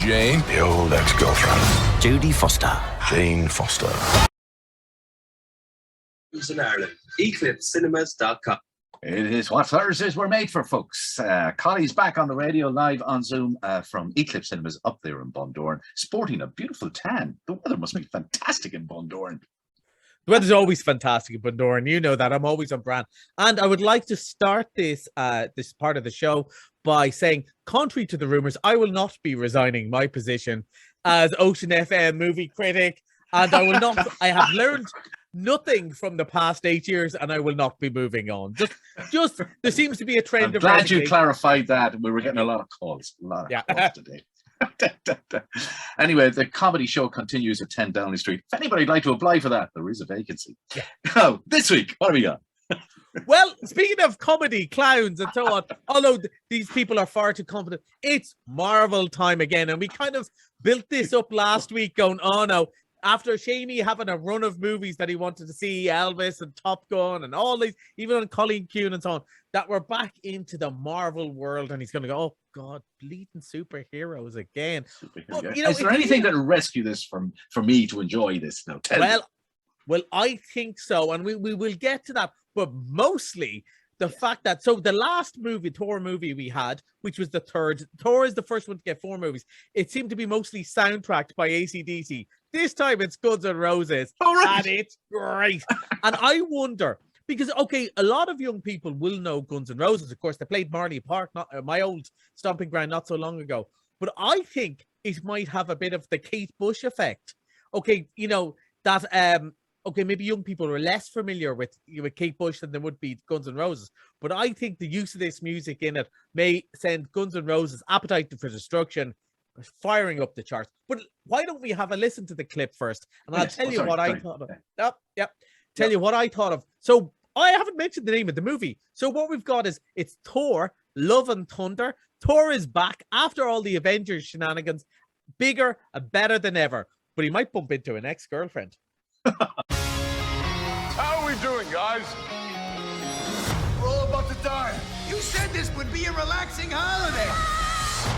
Jane, the old ex-girlfriend. Jodie Foster. Jane Foster. In Ireland. Eclipsecinemas.com. It is what Thursdays were made for, folks. Collie's back on the radio, live on Zoom from Eclipse Cinemas up there in Bundoran, sporting a beautiful tan. The weather must be fantastic in Bundoran. The weather's always fantastic in Bundoran. You know that. I'm always on brand. And I would like to start this this part of the show by saying, contrary to the rumors, I will not be resigning my position as Ocean FM movie critic. And I will not. I have learned nothing from the past 8 years, and I will not be moving on. Just there seems to be a trend. I'm of glad you clarified that. We were getting a lot of calls. Calls today. Anyway, the comedy show continues at 10 Downing Street. If anybody'd like to apply for that, there is a vacancy. Oh, this week, what have we got? Well, speaking of comedy, clowns, and so on, although these people are far too confident, it's Marvel time again. And we kind of built this up last week going, oh no, after Shamey having a run of movies that he wanted to see, Elvis and Top Gun and all these, even on Colleen Kuhn and so on, that we're back into the Marvel world, and he's going to go, oh God, bleeding superheroes again. But, you know, is there anything that will rescue this for me to enjoy this now? Well, I think so, and we will get to that, but mostly the fact that, so the last movie, Thor movie we had, which was the third, Thor is the first one to get 4 movies. It seemed to be mostly soundtracked by AC/DC. This time it's Guns N' Roses, and it's great. And I wonder, because, okay, a lot of young people will know Guns N' Roses. Of course, they played Marley Park, my old stomping ground, not so long ago. But I think it might have a bit of the Kate Bush effect. Okay, you know, that, okay, maybe young people are less familiar with Kate Bush than they would be Guns N' Roses. But I think the use of this music in it may send Guns N' Roses' Appetite for Destruction firing up the charts. But why don't we have a listen to the clip first? And I'll tell you what I thought of. Tell you what I thought of. So I haven't mentioned the name of the movie. So what we've got is, it's Thor, Love and Thunder. Thor is back after all the Avengers shenanigans, bigger and better than ever. But he might bump into an ex-girlfriend. How are we doing, guys? We're all about to die. You said this would be a relaxing holiday.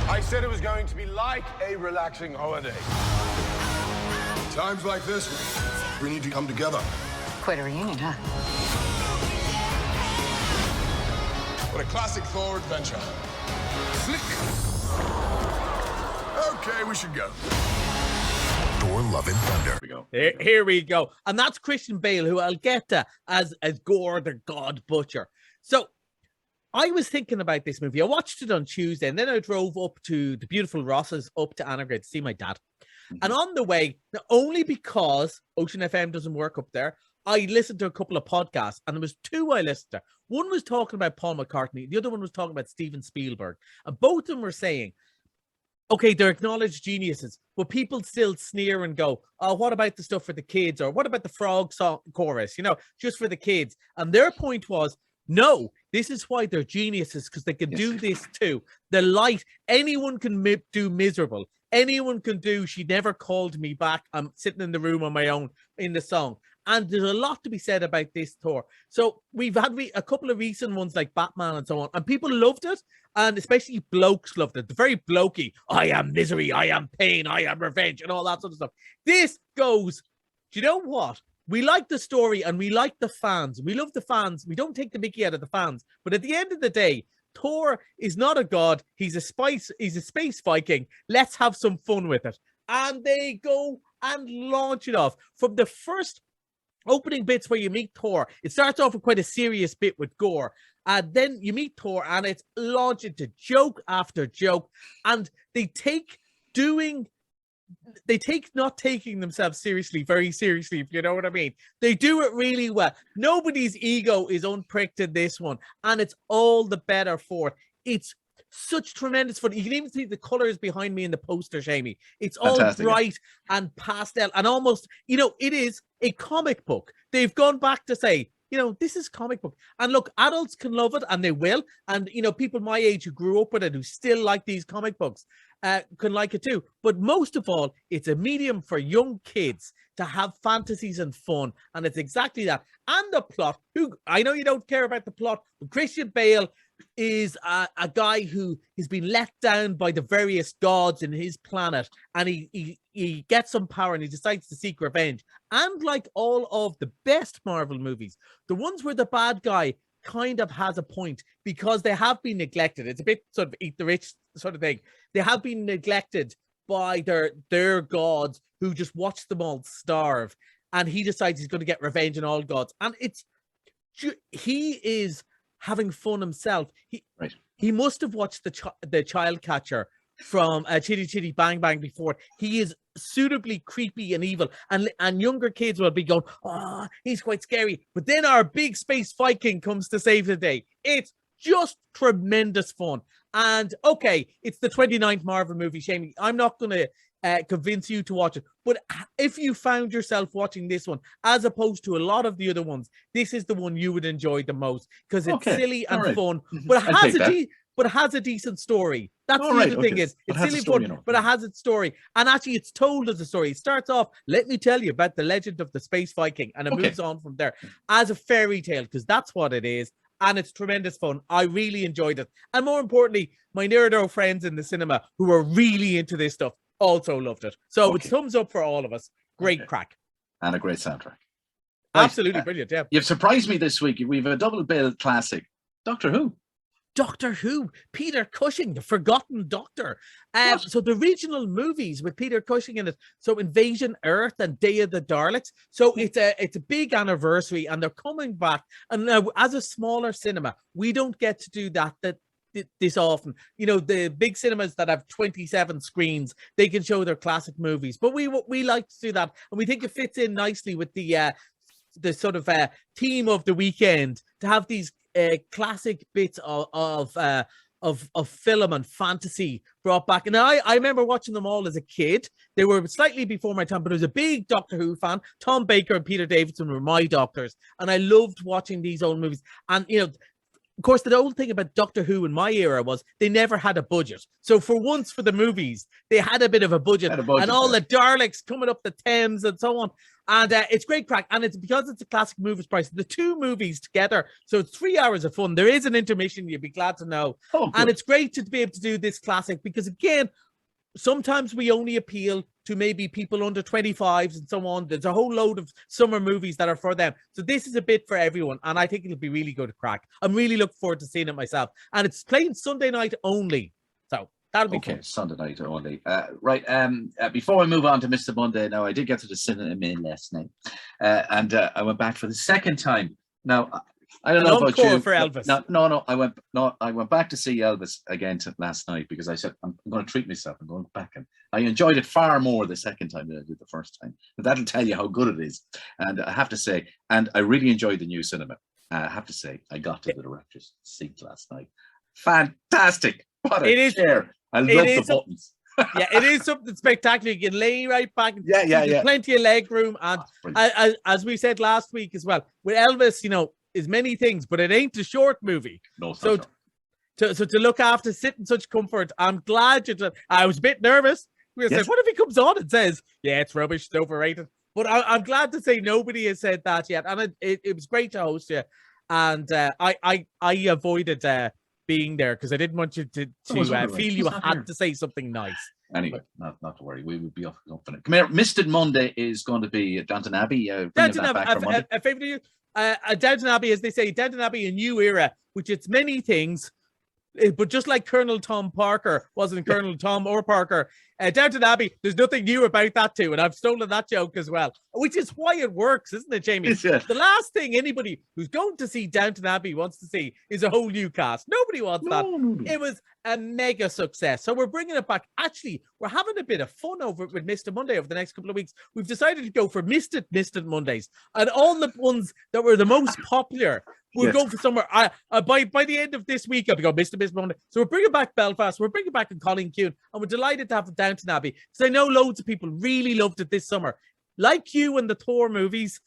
I said it was going to be like a relaxing holiday. Times like this, we need to come together. Quite a reunion, huh? What a classic Thor adventure. Flick. Okay, we should go. Thor, Love and Thunder. Here we go. And that's Christian Bale, who I'll get to as Gore the God Butcher. So I was thinking about this movie. I watched it on Tuesday, and then I drove up to the beautiful Rosses up to Annagate to see my dad. And on the way, not only because Ocean FM doesn't work up there, I listened to a couple of podcasts, and there was 2 I listened to. One was talking about Paul McCartney. The other one was talking about Steven Spielberg. And both of them were saying, okay, they're acknowledged geniuses, but people still sneer and go, oh, what about the stuff for the kids? Or what about the frog song chorus, you know, just for the kids? And their point was, no, this is why they're geniuses, because they can do this too. The light, anyone can do Miserable. Anyone can do She Never Called Me Back. I'm sitting in the room on my own in the song. And there's a lot to be said about this Thor. So we've had a couple of recent ones like Batman and so on, and people loved it, and especially blokes loved it. The very blokey, I am misery, I am pain, I am revenge, and all that sort of stuff. This goes, do you know what? We like the story and we like the fans. We love the fans. We don't take the mickey out of the fans. But at the end of the day, Thor is not a god. He's a space Viking. Let's have some fun with it. And they go and launch it off. From the first opening bits where you meet Thor, it starts off with quite a serious bit with gore. And then you meet Thor and it's launched into joke after joke. And they take not taking themselves seriously, very seriously, if you know what I mean. They do it really well. Nobody's ego is unpricked in this one, and it's all the better for it. It's such tremendous fun. You can even see the colors behind me in the poster, Shamey. It's all bright and pastel, and almost, you know, it is a comic book. They've gone back to say, you know, this is comic book. And look, adults can love it, and they will. And, you know, people my age who grew up with it, who still like these comic books, can like it too. But most of all, it's a medium for young kids to have fantasies and fun. And it's exactly that. And the plot, I know you don't care about the plot, but Christian Bale is a guy who has been let down by the various gods in his planet, and he gets some power and he decides to seek revenge. And like all of the best Marvel movies, the ones where the bad guy kind of has a point because they have been neglected. It's a bit sort of eat the rich sort of thing. They have been neglected by their gods who just watch them all starve, and he decides he's going to get revenge on all gods. And he is having fun himself. He must have watched the Child Catcher from Chitty Chitty Bang Bang before. He is suitably creepy and evil, and younger kids will be going, "Oh, he's quite scary." But then our big space Viking comes to save the day. It's just tremendous fun. And okay, it's the 29th Marvel movie, Shamey. I'm not going to convince you to watch it, but if you found yourself watching this one as opposed to a lot of the other ones, this is the one you would enjoy the most because it's silly and fun, but it has a decent story. That's the other thing is it's silly fun, but it has its story, and actually it's told as a story. It starts off, let me tell you about the legend of the Space Viking, and it moves on from there as a fairy tale, because that's what it is. And it's tremendous fun. I really enjoyed it. And more importantly, my Nerdo friends in the cinema who are really into this stuff also loved it. So it's thumbs up for all of us. Great crack. And a great soundtrack. Absolutely brilliant, yeah. You've surprised me this week. We've a double bill classic. Doctor Who. Doctor Who, Peter Cushing, the forgotten Doctor. So the regional movies with Peter Cushing in it. So Invasion Earth and Day of the Daleks. So it's a big anniversary, and they're coming back. And now, as a smaller cinema, we don't get to do that this often. You know, the big cinemas that have 27 screens, they can show their classic movies. But we like to do that, and we think it fits in nicely with the sort of theme of the weekend to have these classic bits of film and fantasy brought back. And I remember watching them all as a kid. They were slightly before my time, but I was a big Doctor Who fan. Tom Baker and Peter Davison were my doctors, and I loved watching these old movies. And you know, of course, the old thing about Doctor Who in my era was they never had a budget. So for once, for the movies, they had a bit of a budget, and all the Daleks coming up the Thames and so on. And it's great crack. And it's because it's a classic movies price. The two movies together, so it's 3 hours of fun. There is an intermission, you'd be glad to know. And it's great to be able to do this classic because, again, sometimes we only appeal to maybe people under 25s and so on. There's a whole load of summer movies that are for them. So this is a bit for everyone, and I think it'll be really good crack. I'm really looking forward to seeing it myself. And it's playing Sunday night only. So that'll be fun. Sunday night only. Before we move on to Mr. Monday, now I did get to the cinema last night, and I went back for the second time. Now I don't know about you. For Elvis. No. I went back to see Elvis again last night because I said I'm going to treat myself. I'm going back, and I enjoyed it far more the second time than I did the first time. But that'll tell you how good it is. And I have to say, and I really enjoyed the new cinema. I have to say, I got to the director's seat last night. Fantastic! What a chair! I love the buttons. Yeah, it is something spectacular. You can lay right back. Yeah. Plenty of leg room, and as we said last week as well, with Elvis, you know, is many things, but it ain't a short movie. No, so to look after, sit in such comfort. I'm glad I was a bit nervous. We were saying, what if he comes on and says, "Yeah, it's rubbish, it's overrated"? But I'm glad to say nobody has said that yet, and it was great to host you. And I avoided being there because I didn't want you to feel you had to say something nice. Anyway, not to worry. We will be up for it. Come here. Misted Monday is going to be Downton Abbey. Downton Abbey, a favourite of you? Downton Abbey, as they say, Downton Abbey, a new era, which it's many things, but just like Colonel Tom Parker wasn't Colonel Tom or Parker, Downton Abbey, there's nothing new about that too, and I've stolen that joke as well, which is why it works, isn't it, Jamie? The last thing anybody who's going to see Downton Abbey wants to see is a whole new cast. Nobody wants that. No. It was a mega success, so we're bringing it back. Actually, we're having a bit of fun over it with Mr. Monday over the next couple of weeks. We've decided to go for Misted Mondays, and all the ones that were the most popular. We'll go for somewhere. By the end of this week, I'll be going Mr. Monday. So we're bringing back Belfast. We're bringing back Colleen Kuhn, and we're delighted to have Downton Abbey because I know loads of people really loved it this summer. Like you and the Thor movies,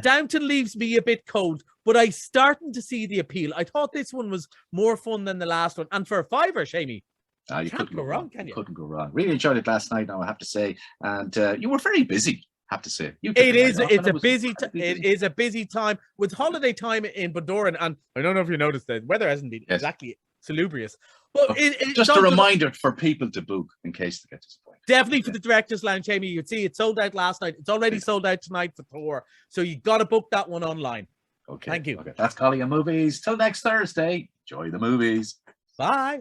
Downton leaves me a bit cold, but I'm starting to see the appeal. I thought this one was more fun than the last one, and for a fiver, Shamey. You couldn't go wrong, can you? Couldn't go wrong. Really enjoyed it last night, now I have to say, and you were very busy. Have to say it. It is. It's a busy. It is a busy time with holiday time in Bundoran, and I don't know if you noticed the weather hasn't been exactly salubrious. But just a reminder for people to book in case they get disappointed. Definitely for the Directors Lounge, Amy. You'd see it sold out last night. It's already sold out tonight for Thor, so you got to book that one online. Okay. Thank you. Okay. That's Collie and Movies. Till next Thursday. Enjoy the movies. Bye.